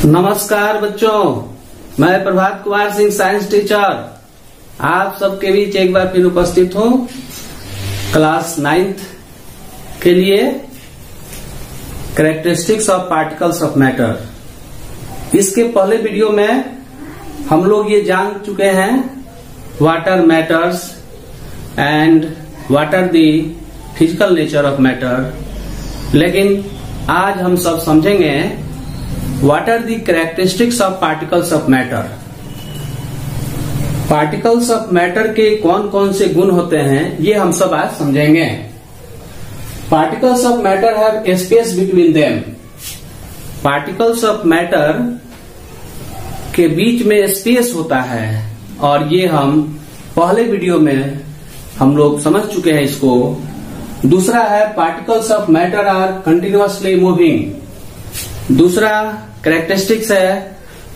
नमस्कार बच्चों, मैं प्रभात कुमार सिंह साइंस टीचर आप सबके बीच एक बार फिर उपस्थित हूँ क्लास 9th के लिए characteristics of particles of matter. इसके पहले वीडियो में हम लोग ये जान चुके हैं what are matters and what are the physical nature of matter, लेकिन आज हम सब समझेंगे What are the characteristics of particles of matter? Particles of matter के कौन कौन से गुण होते हैं ये हम सब आज समझेंगे। Particles of matter have a space between them. Particles of matter के बीच में स्पेस होता है और ये हम पहले वीडियो में हम लोग समझ चुके हैं इसको। दूसरा है Particles of matter are continuously moving। दूसरा कैरेक्टरिस्टिक्स है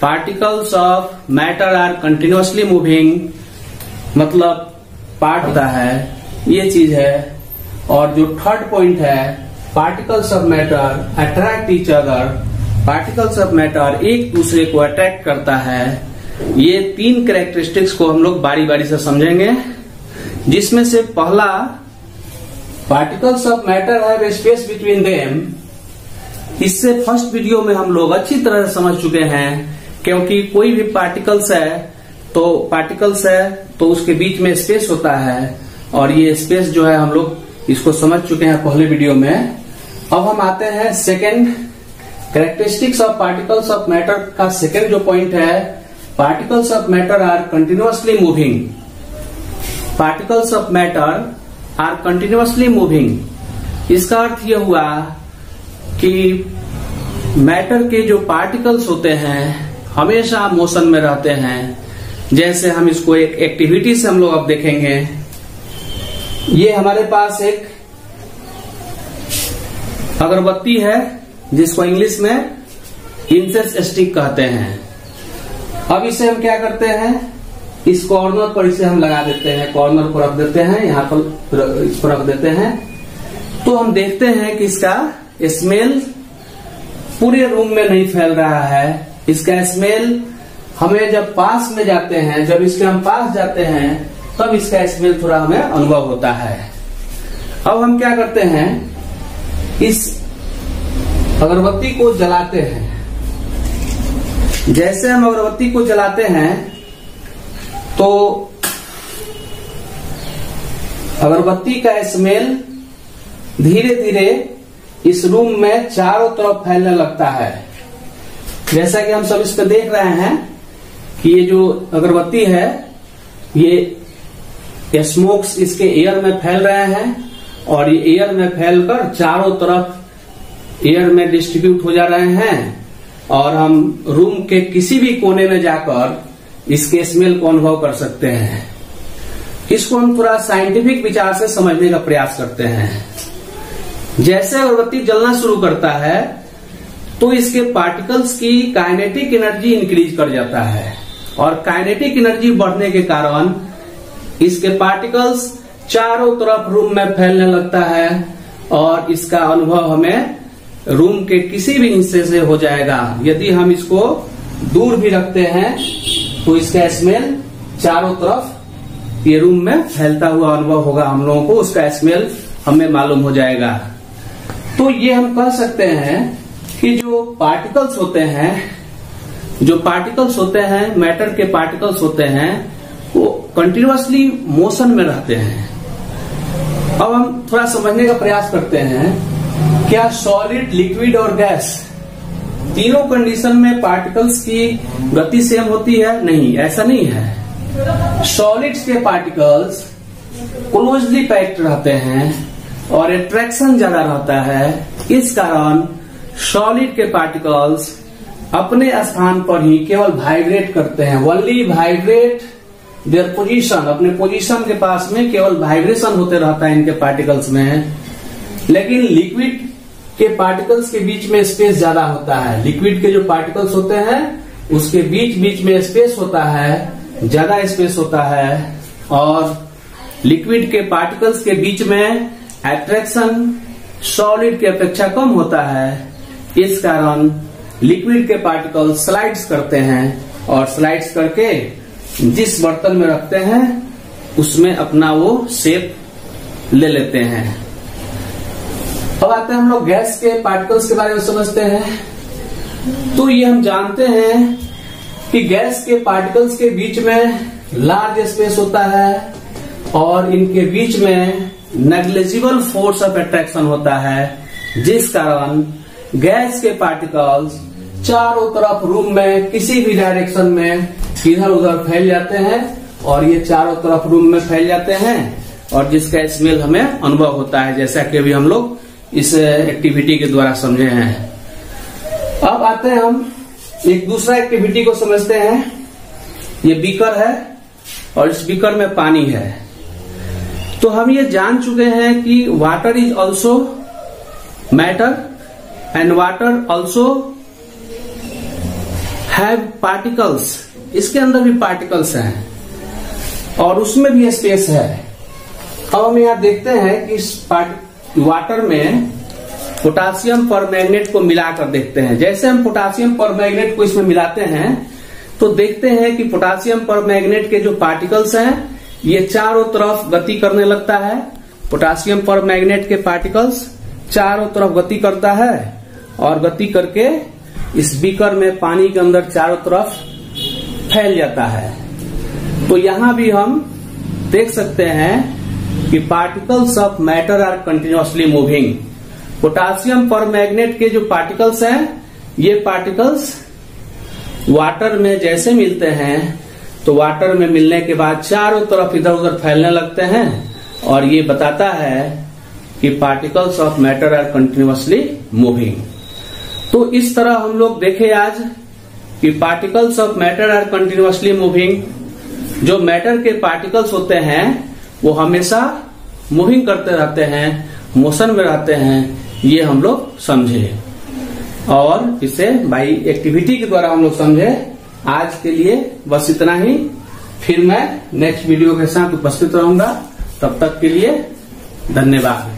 particles of matter are continuously moving, मतलब पार्ट होता है ये चीज है। और जो थर्ड पॉइंट है particles of matter attract each other, particles of matter एक दूसरे को अट्रैक्ट करता है। ये तीन कैरेक्टरिस्टिक्स को हम लोग बारी बारी से समझेंगे, जिसमें से पहला particles of matter have space between them. इससे फर्स्ट वीडियो में हम लोग अच्छी तरह से समझ चुके हैं, क्योंकि कोई भी पार्टिकल्स है तो उसके बीच में स्पेस होता है और ये स्पेस जो है हम लोग इसको समझ चुके हैं पहले वीडियो में। अब हम आते हैं second characteristics of particles of matter का सेकेंड जो पॉइंट है particles of matter are continuously moving. Particles of matter are continuously moving, इसका अर्थ यह हुआ कि मैटर के जो पार्टिकल्स होते हैं हमेशा मोशन में रहते हैं। जैसे हम इसको एक एक्टिविटी से हम लोग अब देखेंगे। ये हमारे पास एक अगरबत्ती है जिसको इंग्लिश में इंसेंस स्टिक कहते हैं। अब इसे हम क्या करते हैं, इस कॉर्नर पर इसे हम लगा देते हैं, कॉर्नर पर रख देते हैं, यहाँ पर इसको रख देते हैं। तो हम देखते हैं कि इसका स्मेल पूरे रूम में नहीं फैल रहा है। इसका स्मेल हमें जब पास में जाते हैं, जब इसके हम पास जाते हैं तब इसका स्मेल थोड़ा हमें अनुभव होता है। अब हम क्या करते हैं, इस अगरबत्ती को जलाते हैं। जैसे हम अगरबत्ती को जलाते हैं तो अगरबत्ती का स्मेल धीरे धीरे इस रूम में चारों तरफ फैलने लगता है। जैसा कि हम सब इस पे देख रहे हैं कि ये जो अगरबत्ती है ये स्मोक्स इसके एयर में फैल रहे हैं और ये एयर में फैलकर चारों तरफ एयर में डिस्ट्रीब्यूट हो जा रहे हैं और हम रूम के किसी भी कोने में जाकर इसके स्मेल को अनुभव कर सकते हैं। इसको हम थोड़ा साइंटिफिक विचार से समझने का प्रयास करते हैं। जैसे अगरबत्ती जलना शुरू करता है तो इसके पार्टिकल्स की काइनेटिक एनर्जी इंक्रीज कर जाता है और काइनेटिक एनर्जी बढ़ने के कारण इसके पार्टिकल्स चारों तरफ रूम में फैलने लगता है और इसका अनुभव हमें रूम के किसी भी हिस्से से हो जाएगा। यदि हम इसको दूर भी रखते हैं तो इसका स्मेल चारों तरफ ये रूम में फैलता हुआ अनुभव होगा, हम लोगों को उसका स्मेल हमें मालूम हो जाएगा। तो ये हम कह सकते हैं कि जो पार्टिकल्स होते हैं मैटर के पार्टिकल्स होते हैं वो कंटिन्यूअसली मोशन में रहते हैं। अब हम थोड़ा समझने का प्रयास करते हैं, क्या सॉलिड, लिक्विड और गैस तीनों कंडीशन में पार्टिकल्स की गति सेम होती है? नहीं, ऐसा नहीं है। सॉलिड्स के पार्टिकल्स क्लोजली पैक्ड रहते हैं और अट्रैक्शन ज्यादा रहता है। इस कारण सॉलिड के पार्टिकल्स अपने स्थान पर ही केवल वाइब्रेट करते हैं, ओनली वाइब्रेट देयर पोजीशन, अपने पोजीशन के पास में केवल वाइब्रेशन होते रहता है इनके पार्टिकल्स में। लेकिन लिक्विड के पार्टिकल्स के बीच में स्पेस ज्यादा होता है। लिक्विड के जो पार्टिकल्स होते हैं उसके बीच बीच में स्पेस होता है, ज्यादा स्पेस होता है और लिक्विड के पार्टिकल्स के बीच में अट्रैक्शन सॉलिड की अपेक्षा कम होता है। इस कारण लिक्विड के पार्टिकल स्लाइड्स करते हैं और स्लाइड्स करके जिस बर्तन में रखते हैं उसमें अपना वो शेप ले लेते हैं। अब आते हैं हम लोग गैस के पार्टिकल्स के बारे में समझते हैं। तो ये हम जानते हैं कि गैस के पार्टिकल्स के बीच में लार्ज स्पेस होता है और इनके बीच में नेग्लिजिबल फोर्स ऑफ अट्रैक्शन होता है, जिस कारण गैस के पार्टिकल्स चारों तरफ रूम में किसी भी डायरेक्शन में इधर उधर फैल जाते हैं और ये चारों तरफ रूम में फैल जाते हैं और जिसका स्मेल हमें अनुभव होता है, जैसा कि अभी हम लोग इस एक्टिविटी के द्वारा समझे हैं। अब आते हैं हम एक दूसरा एक्टिविटी को समझते हैं। ये बीकर है और इस बीकर में पानी है। तो हम ये जान चुके हैं कि water is also matter and water also have particles. इसके अंदर भी पार्टिकल्स हैं और उसमें भी स्पेस है। अब हम यहाँ देखते हैं कि इस वाटर में पोटासियम परमैंगनेट को मिलाकर देखते हैं। जैसे हम पोटासियम परमैंगनेट को इसमें मिलाते हैं तो देखते हैं कि पोटासियम परमैंगनेट के जो पार्टिकल्स हैं ये चारों तरफ गति करने लगता है। पोटासियम परमैंगनेट के पार्टिकल्स चारों तरफ गति करता है और गति करके इस बीकर में पानी के अंदर चारों तरफ फैल जाता है। तो यहां भी हम देख सकते हैं कि particles of matter are continuously moving. Potassium permanganate के जो पार्टिकल्स हैं ये पार्टिकल्स वाटर में जैसे मिलते हैं तो वाटर में मिलने के बाद चारों तरफ इधर उधर फैलने लगते हैं और ये बताता है कि particles of matter are continuously moving. तो इस तरह हम लोग देखे आज कि particles of matter are continuously moving. जो मैटर के पार्टिकल्स होते हैं वो हमेशा मूविंग करते रहते हैं, मोशन में रहते हैं, ये हम लोग समझे और इसे बाई एक्टिविटी के द्वारा हम लोग समझे। आज के लिए बस इतना ही। फिर मैं नेक्स्ट वीडियो के साथ उपस्थित रहूंगा। तब तक के लिए धन्यवाद।